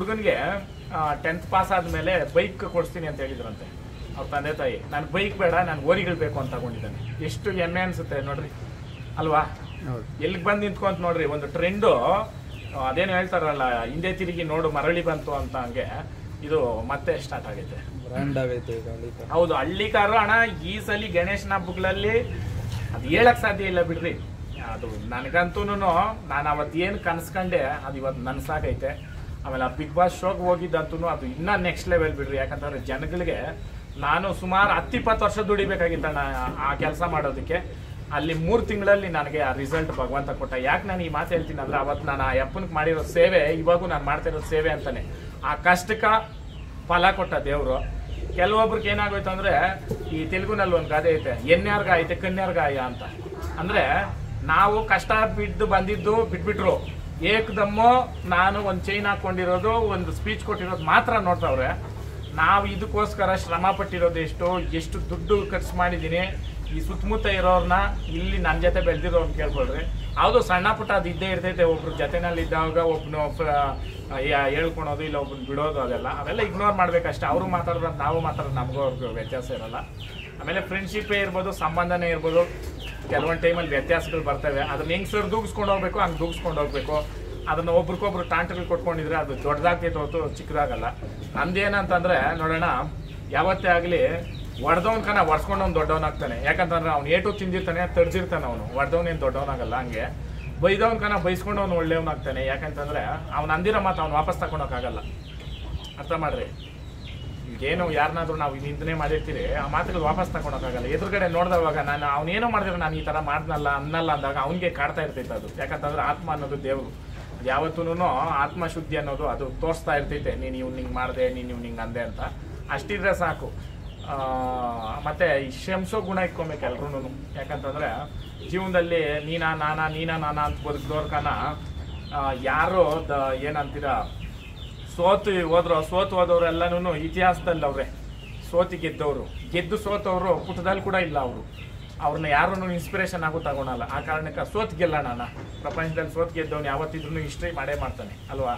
ಹುಡುಗನಿಗೆ 10th pass ಆದಮೇಲೆ bike ಕೊಡಿಸ್ತೀನಿ ಅಂತ ಹೇಳಿದ್ರಂತೆ ಅವ್ರ ತಂದೆ ತಾಯಿ. ನಾನು ಬೈಕ್ ಬೇಡ, ನಾನು ಓರಿಗಳು ಬೇಕು ಅಂತ ತಗೊಂಡಿದ್ದಾನೆ. ಎಷ್ಟು ಹೆಮ್ಮೆ ಅನಿಸುತ್ತೆ ನೋಡ್ರಿ ಅಲ್ವಾ. ಎಲ್ಲಿಗೆ ಬಂದು ನಿಂತ್ಕೊಂತ ನೋಡ್ರಿ, ಒಂದು ಟ್ರೆಂಡು ಅದೇನು ಹೇಳ್ತಾರಲ್ಲ, ಹಿಂದೆ ತಿರುಗಿ ನೋಡು ಮರಳಿ ಬಂತು ಅಂತ, ಹಂಗೆ ಇದು ಮತ್ತೆ ಸ್ಟಾರ್ಟ್ ಆಗೈತೆ. ಹೌದು, ಹಳ್ಳಿ ಕಾರು ಅಣ್ಣ. ಈ ಸಲ ಗಣೇಶನ ಹಬ್ಬಗಳಲ್ಲಿ ಅದು ಹೇಳಕ್ ಸಾಧ್ಯ ಇಲ್ಲ ಬಿಡ್ರಿ. ಅದು ನನಗಂತೂ ನಾನು ಅವತ್ತು ಏನು ಕನ್ಸ್ಕೊಂಡೆ ಅದು ಇವತ್ತು ನನ್ಸಾಗೈತೆ. ಆಮೇಲೆ ಆ ಬಿಗ್ ಬಾಸ್ ಶೋಗೆ ಹೋಗಿದ್ದಂತೂ ಅದು ಇನ್ನೂ ನೆಕ್ಸ್ಟ್ ಲೆವೆಲ್ ಬಿಡ್ರಿ. ಯಾಕಂತಂದ್ರೆ ಜನಗಳಿಗೆ ನಾನು ಸುಮಾರು 10-20 ವರ್ಷ ದುಡಿಬೇಕಾಗಿತ್ತಣ್ಣ ಆ ಕೆಲಸ ಮಾಡೋದಕ್ಕೆ. ಅಲ್ಲಿ 3 ತಿಂಗಳಲ್ಲಿ ನನಗೆ ಆ ರಿಸಲ್ಟ್ ಭಗವಂತ ಕೊಟ್ಟ. ಯಾಕೆ ನಾನು ಈ ಮಾತು ಹೇಳ್ತೀನಿ ಅಂದ್ರೆ, ಅವತ್ತು ನಾನು ಆ ಅಪ್ಪನಿಗೆ ಮಾಡಿರೋ ಸೇವೆ ಇವಾಗೂ ನಾನು ಮಾಡ್ತಾ ಇರೋ ಸೇವೆ ಅಂತಾನೆ. ಆ ಕಷ್ಟಕ್ಕೆ ಫಲ ಕೊಟ್ಟ ದೇವರು. ಕೆಲವೊಬ್ರಿಗೆ ಏನಾಗೋಯ್ತು ಅಂದ್ರೆ, ಈ ತೆಲುಗುನಲ್ಲಿ ಒಂದು ಗಾದೆ ಐತೆ, ಎನ್ಯಾರ್ಗ ಐತೆ ಕನ್ಯಾರ್ಗಾಯ ಅಂತ. ಅಂದ್ರೆ ನಾವು ಕಷ್ಟ ಬಂದಿದ್ದು ಬಿಟ್ಬಿಟ್ರು, ಏಕದಮ್ಮು ನಾನು ಒಂದು ಚೈನ್ ಹಾಕೊಂಡಿರೋದು, ಒಂದು ಸ್ಪೀಚ್ ಕೊಟ್ಟಿರೋದು ಮಾತ್ರ ನೋಡ್ತಾವ್ರೆ. ನಾವು ಇದಕ್ಕೋಸ್ಕರ ಶ್ರಮ ಪಟ್ಟಿರೋದು ಎಷ್ಟು ದುಡ್ಡು ಖರ್ಚು ಮಾಡಿದ್ದೀನಿ. ಈ ಸುತ್ತಮುತ್ತ ಇರೋರ್ನ, ಇಲ್ಲಿ ನನ್ನ ಜೊತೆ ಬೆಳೆದಿರೋರ್ನ ಕೇಳ್ಕೊಳ್ರಿ. ಹೌದು, ಸಣ್ಣ ಪುಟ್ಟ ಅದು ಇದ್ದೇ ಇರ್ತೈತೆ. ಒಬ್ರು ಜೊತೆನಲ್ಲಿ ಇದ್ದಾಗ ಒಬ್ಬನು ಹೇಳ್ಕೊಳೋದು, ಇಲ್ಲ ಒಬ್ಬನ ಬಿಡೋದು, ಅವೆಲ್ಲ ಇಗ್ನೋರ್ ಮಾಡ್ಬೇಕಷ್ಟೇ. ಅವರು ಮಾತಾಡೋದು ನಾವು ಮಾತಾಡೋದು ನಮಗೂ ಅವ್ರಿಗೂ ವ್ಯತ್ಯಾಸ ಇರಲ್ಲ. ಆಮೇಲೆ ಫ್ರೆಂಡ್ಶಿಪ್ಪೇ ಇರ್ಬೋದು, ಸಂಬಂಧನೇ ಇರ್ಬೋದು, ಕೆಲವೊಂದು ಟೈಮಲ್ಲಿ ವ್ಯತ್ಯಾಸಗಳು ಬರ್ತವೆ. ಅದನ್ನ ಹೆಂಗೆ ದೂಗಿಸ್ಕೊಂಡು ಹೋಗ್ಬೇಕು ಹಂಗೆ ದೂಗಿಸ್ಕೊಂಡು ಹೋಗ್ಬೇಕು. ಅದನ್ನು ಒಬ್ರಿಗೊಬ್ರು ಟಾಂಟಗಳು ಕೊಟ್ಕೊಂಡಿದ್ರೆ ಅದು ದೊಡ್ಡದಾಗ್ತೈತೆ ಹೊತ್ತು ಚಿಕ್ಕದಾಗಲ್ಲ. ನಂದೇನಂತಂದ್ರೆ ನೋಡೋಣ, ಯಾವತ್ತೇ ಆಗಲಿ ಹೊಡೆದವನ್ಕನ ಹೊಡ್ಸ್ಕೊಂಡವ್ನು ದೊಡ್ಡವನಾಗ್ತಾನೆ. ಯಾಕಂತಂದ್ರೆ ಅವ್ನು ಏಟು ತಿಂದಿರ್ತಾನೆ, ತರ್ಜಿರ್ತಾನೆ. ಅವನು ಹೊಡೆದವನೇನು ದೊಡ್ಡವನಾಗಲ್ಲ. ಹಂಗೆ ಬೈದವನ್ಕನ ಬೈಸ್ಕೊಂಡವ್ನು ಒಳ್ಳೆಯವನಾಗ್ತಾನೆ. ಯಾಕಂತಂದ್ರೆ ಅವ್ನು ಅಂದಿರೋ ಮಾತು ಅವ್ನು ವಾಪಸ್ ತಗೊಳಕ್ಕಾಗಲ್ಲ. ಅರ್ಥ ಮಾಡ್ರಿ. ಈಗೇನು ಯಾರನ್ನಾದ್ರೂ ನಾವು ನಿಂದನೆ ಮಾಡಿರ್ತೀರಿ, ಆ ಮಾತುಗಳು ವಾಪಸ್ ತಗೊಳಕ್ಕಾಗಲ್ಲ. ಎದುರುಗಡೆ ನೋಡಿದವಾಗ ನಾನು ಅವನೇನೋ ಮಾಡಿದ್ರೆ ನಾನು ಈ ಥರ ಮಾಡ್ದಲ್ಲ ಅನ್ನಲ್ಲ ಅಂದಾಗ ಅವನಿಗೆ ಕಾಡ್ತಾ ಇರ್ತೈತೆ ಅದು. ಯಾಕಂತಂದ್ರೆ ಆತ್ಮ ಅನ್ನೋದು ದೇವರು. ಯಾವತ್ತೂ ಆತ್ಮಶುದ್ಧಿ ಅನ್ನೋದು ಅದು ತೋರಿಸ್ತಾ ಇರ್ತೈತೆ. ನೀನು ಇವ್ನು ಹಿಂಗೆ ಮಾಡಿದೆ, ನೀನು ಇವ್ನು ಹಿಂಗೆ ಅಂದೆ ಅಂತ. ಅಷ್ಟಿದ್ರೆ ಸಾಕು. ಮತ್ತು ಕ್ಷಮಿಸೋ ಗುಣ ಇಟ್ಕೊಬೇಕು ಎಲ್ರೂ. ಯಾಕಂತಂದರೆ ಜೀವನದಲ್ಲಿ ನೀನಾ ನಾನಾ ಅಂತ ಬದುಕಿದವ್ರಕನ ಯಾರು ಏನಂತೀರ ಸೋತು ಹೋದವರೆಲ್ಲನೂ ಇತಿಹಾಸದಲ್ಲಿ ಅವರೇ ಸೋತಿ ಗೆದ್ದು ಸೋತವರು ಪುಟದಲ್ಲಿ ಕೂಡ ಇಲ್ಲ. ಅವ್ರನ್ನ ಯಾರನ್ನು ಇನ್ಸ್ಪಿರೇಷನ್ ಆಗೋ ತಗೊಳಲ್ಲ. ಆ ಕಾರಣಕ್ಕೆ ಸೋತ್ ಗೆಲ್ಲೋಣ. ಪ್ರಪಂಚದಲ್ಲಿ ಸೋತ್ ಗೆದ್ದವನು ಯಾವತ್ತಿದ್ರೂ ಹಿಸ್ಟ್ರಿ ಮಾಡೇ ಮಾಡ್ತಾನೆ ಅಲ್ವಾ.